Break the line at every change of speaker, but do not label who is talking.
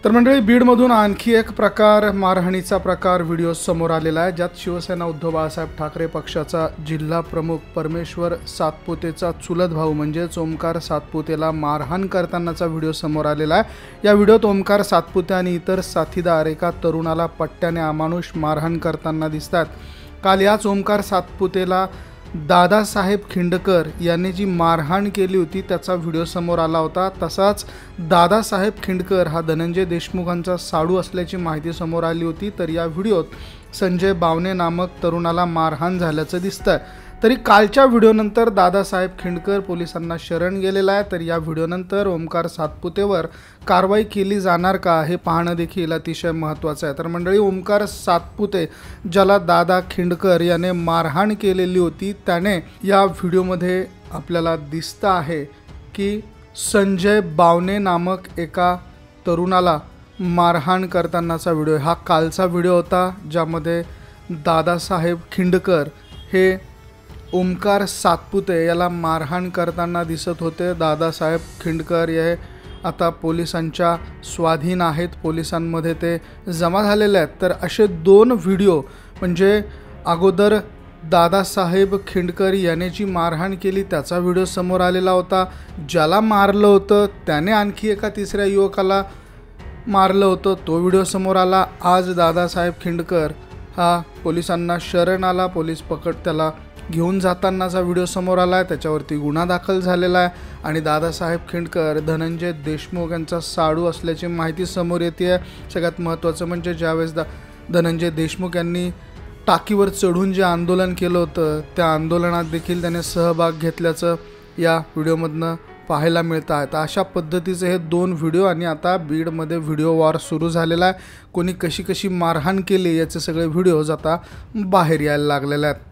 तर मंडळी, बीडमधून आणखी एक प्रकार, मारहाणीचा प्रकार व्हिडिओ समोर आलेला आहे, ज्यात शिवसेना उद्धव बाळासाहेब ठाकरे पक्षाचा जिल्हा प्रमुख परमेश्वर सातपुतेचा चुलत भाऊ म्हणजेच ओमकार सातपुतेला मारहाण करतानाचा व्हिडिओ समोर आलेला आहे। या व्हिडिओत ओमकार सातपुते आणि इतर साथीदार एका तरुणाला पट्ट्याने अमानुष मारहाण करताना दिसतात। काल याच ओमकार सातपुतेला दादासाहेब खिंडकर यांनी जी मारहाण केली होती त्याचा व्हिडिओ समोर आला होता। तसाच दादासाहेब खिंडकर हा धनंजय देशमुखांचा साडू असल्याची माहिती समोर आली होती। तर या व्हिडिओत संजय बावणे नामक तरुणाला मारहाण झाल्याचं दिसतंय। तरी कालच्या व्हिडिओनंतर दादासाहेब खिंडकर पोलिसांना शरण गेलेला आहे। तर या व्हिडिओनंतर ओमकार सातपुतेवर कारवाई केली जाणार का हे पाहणं देखील अतिशय महत्त्वाचं आहे। तर मंडळी, ओमकार सातपुते ज्याला दादा खिंडकर याने मारहाण केलेली होती, त्याने या व्हिडिओमध्ये आपल्याला दिसतं आहे की संजय बावणे नामक एका तरुणाला मारहाण करतानाचा व्हिडिओ। हा कालचा व्हिडिओ होता, ज्यामध्ये दादासाहेब खिंडकर हे ओमकार सातपुते याला मारहाण करताना दिसत होते। दादासाहेब खिंडकर हे आता पोलिसांच्या स्वाधीन आहेत, पोलिसांमध्ये ते जमा झालेले आहेत। तर असे दोन व्हिडिओ, म्हणजे अगोदर दादासाहेब खिंडकर याने जी मारहाण केली त्याचा व्हिडिओ समोर आलेला होता, ज्याला मारलं होतं त्याने आणखी एका तिसऱ्या युवकाला मारलं होतं, तो व्हिडिओ समोर आला। आज दादासाहेब खिंडकर हा पोलिसांना शरण आला, पोलीस त्याला घेऊन जातानाचा व्हिडिओ समोर आला आहे, त्याच्यावरती गुन्हा दाखल झालेला आहे आणि दादासाहेब खिंडकर धनंजय देशमुख यांचा साडू असल्याची माहिती समोर येते आहे। सगळ्यात महत्त्वाचं म्हणजे ज्यावेळेस धनंजय देशमुख यांनी टाकीवर चढून जे आंदोलन केलं होतं त्या आंदोलनात देखील त्याने सहभाग घेतल्याचं या व्हिडिओमधनं पाहायला मिळतं आहे। तर अशा पद्धतीचे हे दोन व्हिडिओ आणि आता बीडमध्ये व्हिडिओ वॉर सुरू झालेला आहे। कोणी कशी कशी मारहाण केली याचे सगळे व्हिडिओज आता बाहेर यायला लागलेले आहेत।